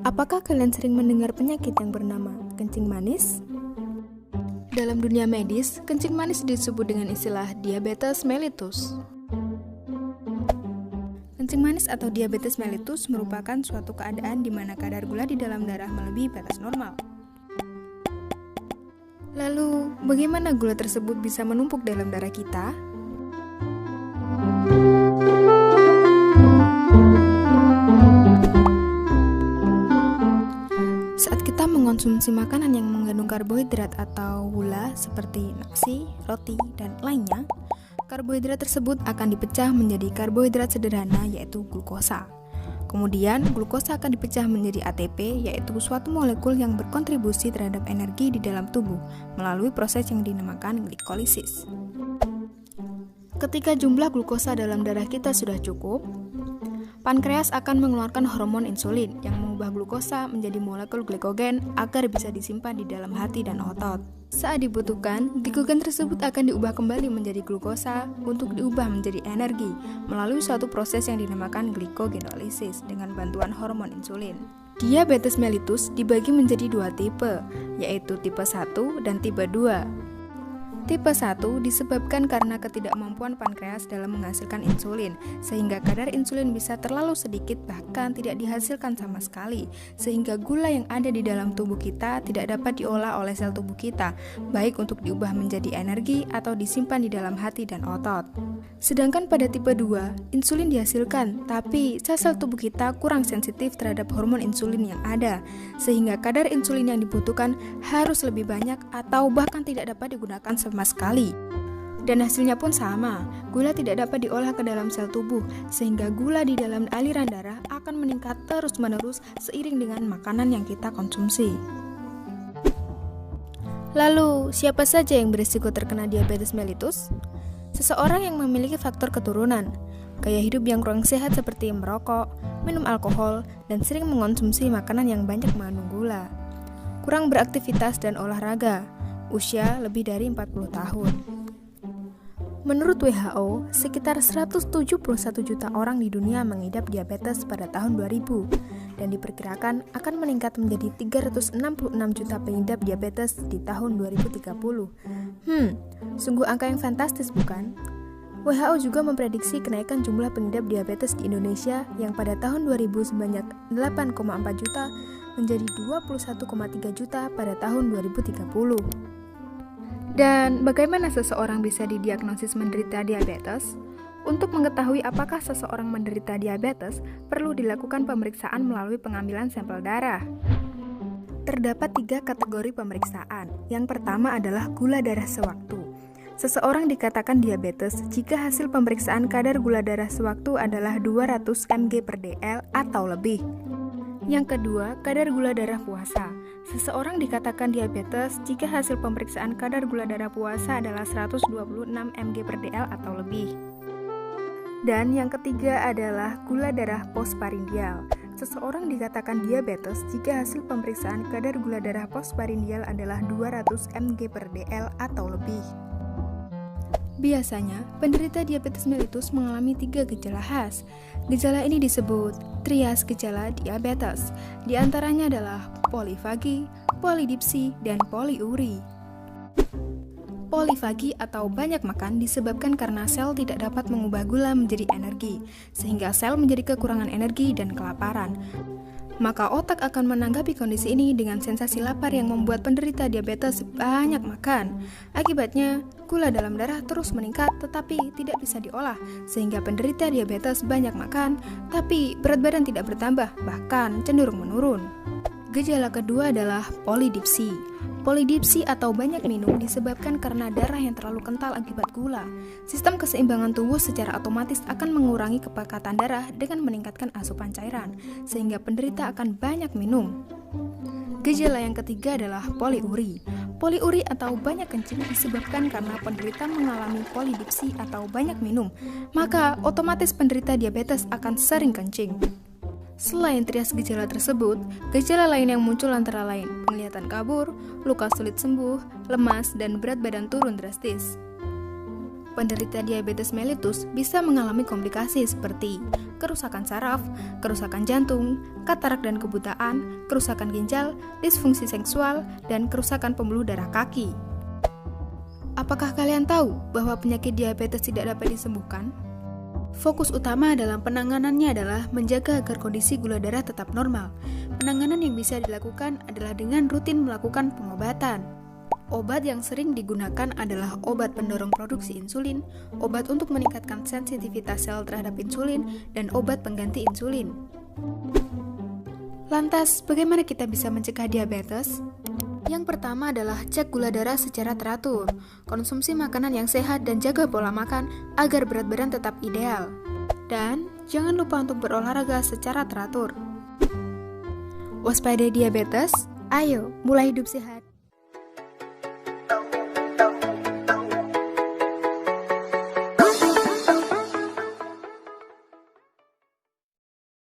Apakah kalian sering mendengar penyakit yang bernama kencing manis? Dalam dunia medis, kencing manis disebut dengan istilah diabetes mellitus. Kencing manis atau diabetes mellitus merupakan suatu keadaan di mana kadar gula di dalam darah melebihi batas normal. Lalu, bagaimana gula tersebut bisa menumpuk dalam darah kita? Saat kita mengonsumsi makanan yang mengandung karbohidrat atau gula seperti nasi, roti, dan lainnya, karbohidrat tersebut akan dipecah menjadi karbohidrat sederhana yaitu glukosa. Kemudian, glukosa akan dipecah menjadi ATP yaitu suatu molekul yang berkontribusi terhadap energi di dalam tubuh melalui proses yang dinamakan glikolisis. Ketika jumlah glukosa dalam darah kita sudah cukup, pankreas akan mengeluarkan hormon insulin yang mengubah glukosa menjadi molekul glikogen agar bisa disimpan di dalam hati dan otot. Saat dibutuhkan, glikogen tersebut akan diubah kembali menjadi glukosa untuk diubah menjadi energi melalui suatu proses yang dinamakan glikogenolisis dengan bantuan hormon insulin. Diabetes mellitus dibagi menjadi dua tipe, yaitu tipe 1 dan tipe 2. Tipe 1 disebabkan karena ketidakmampuan pankreas dalam menghasilkan insulin, sehingga kadar insulin bisa terlalu sedikit bahkan tidak dihasilkan sama sekali, sehingga gula yang ada di dalam tubuh kita tidak dapat diolah oleh sel tubuh kita, baik untuk diubah menjadi energi atau disimpan di dalam hati dan otot. Sedangkan pada tipe 2, insulin dihasilkan, tapi sel-sel tubuh kita kurang sensitif terhadap hormon insulin yang ada, sehingga kadar insulin yang dibutuhkan harus lebih banyak atau bahkan tidak dapat digunakan sama sekali. Dan hasilnya pun sama, gula tidak dapat diolah ke dalam sel tubuh, sehingga gula di dalam aliran darah akan meningkat terus-menerus seiring dengan makanan yang kita konsumsi. Lalu, siapa saja yang berisiko terkena diabetes mellitus? Seseorang yang memiliki faktor keturunan, gaya hidup yang kurang sehat seperti merokok, minum alkohol, dan sering mengonsumsi makanan yang banyak mengandung gula, kurang beraktivitas dan olahraga, usia lebih dari 40 tahun. Menurut WHO, sekitar 171 juta orang di dunia mengidap diabetes pada tahun 2000 dan diperkirakan akan meningkat menjadi 366 juta pengidap diabetes di tahun 2030. Sungguh angka yang fantastis bukan? WHO juga memprediksi kenaikan jumlah pengidap diabetes di Indonesia yang pada tahun 2000 sebanyak 8,4 juta menjadi 21,3 juta pada tahun 2030. Dan bagaimana seseorang bisa didiagnosis menderita diabetes? Untuk mengetahui apakah seseorang menderita diabetes, perlu dilakukan pemeriksaan melalui pengambilan sampel darah. Terdapat 3 kategori pemeriksaan. Yang pertama adalah gula darah sewaktu. Seseorang dikatakan diabetes jika hasil pemeriksaan kadar gula darah sewaktu adalah 200 mg/dl atau lebih. Yang kedua, kadar gula darah puasa. Seseorang dikatakan diabetes jika hasil pemeriksaan kadar gula darah puasa adalah 126 mg/dl atau lebih. Dan yang ketiga adalah gula darah postprandial. Seseorang dikatakan diabetes jika hasil pemeriksaan kadar gula darah postprandial adalah 200 mg/dl atau lebih. Biasanya, penderita diabetes mellitus mengalami 3 gejala khas. Gejala ini disebut trias gejala diabetes. Di antaranya adalah polifagi, polidipsi, dan poliuri. Polifagi atau banyak makan disebabkan karena sel tidak dapat mengubah gula menjadi energi, sehingga sel menjadi kekurangan energi dan kelaparan. Maka otak akan menanggapi kondisi ini dengan sensasi lapar yang membuat penderita diabetes banyak makan. Akibatnya, gula dalam darah terus meningkat tetapi tidak bisa diolah, sehingga penderita diabetes banyak makan, tapi berat badan tidak bertambah, bahkan cenderung menurun. Gejala kedua adalah polidipsi. Polidipsi atau banyak minum disebabkan karena darah yang terlalu kental akibat gula. Sistem keseimbangan tubuh secara otomatis akan mengurangi kepekatan darah dengan meningkatkan asupan cairan, sehingga penderita akan banyak minum. Gejala yang ketiga adalah poliuri. Poliuri atau banyak kencing disebabkan karena penderita mengalami polidipsi atau banyak minum, maka otomatis penderita diabetes akan sering kencing. Selain trias gejala tersebut, gejala lain yang muncul antara lain penglihatan kabur, luka sulit sembuh, lemas, dan berat badan turun drastis. Penderita diabetes mellitus bisa mengalami komplikasi seperti kerusakan saraf, kerusakan jantung, katarak dan kebutaan, kerusakan ginjal, disfungsi seksual, dan kerusakan pembuluh darah kaki. Apakah kalian tahu bahwa penyakit diabetes tidak dapat disembuhkan? Fokus utama dalam penanganannya adalah menjaga agar kondisi gula darah tetap normal. Penanganan yang bisa dilakukan adalah dengan rutin melakukan pengobatan. Obat yang sering digunakan adalah obat pendorong produksi insulin, obat untuk meningkatkan sensitivitas sel terhadap insulin, dan obat pengganti insulin. Lantas, bagaimana kita bisa mencegah diabetes? Yang pertama adalah cek gula darah secara teratur, konsumsi makanan yang sehat dan jaga pola makan agar berat badan tetap ideal. Dan jangan lupa untuk berolahraga secara teratur. Waspadai diabetes, ayo mulai hidup sehat.